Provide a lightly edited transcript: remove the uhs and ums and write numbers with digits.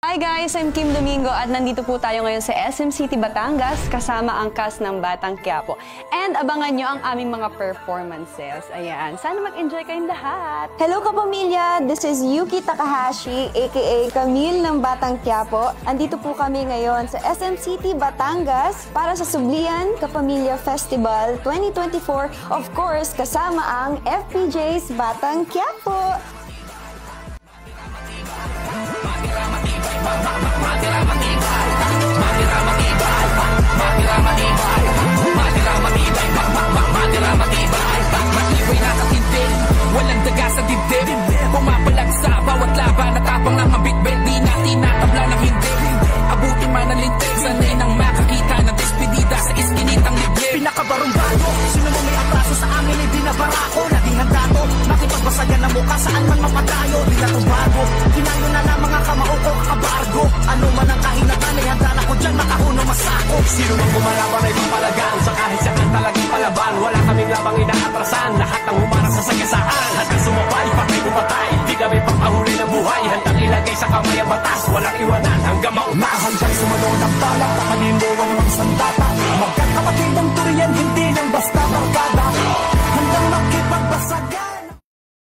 Hi guys! I'm Kim Domingo at nandito po tayo ngayon sa SM City, Batangas kasama ang cast ng Batang Quiapo. And abangan nyo ang aming mga performances. Ayan, sana mag-enjoy kayong lahat! Hello kapamilya! This is Yuki Takahashi aka Camille ng Batang Quiapo. Andito po kami ngayon sa SM City, Batangas para sa Sublian Kapamilya Festival 2024. Of course, kasama ang FPJ's Batang Quiapo! Walang daga sa dibdib, pumapalag sa bawat laban, natapang ng mabitbit, di na tinatabla ng hindi. Abutin man ang lintik, sanay nang makakita ng despedida sa iskinitang liblib. Pinakabarong bago, sino mo may atraso sa amin, hindi na barako. Laging handa to, makipagbasayan ng mukha saan man mapadayo. Di na to bago, kinayo na lang mga kamao o kabargo. Ano man ang kahinatan, ay handa na ko dyan, makahuno masako. Sino mang kumalaban ay papalagan, sa kahit siya kang talagang palaban. Wala kaming labang inaatrasan, lahat ng humarang sa sagasaan. Hanggang sumabay, patay umatay, di kami papahuli ng buhay. Handang ilagay sa kamay ang batas, walang iwanan hanggang mauna. Hanggang sumalo ng balak, pakalimo ang mga sandata. Magkakapatid ang turiyan, hindi ng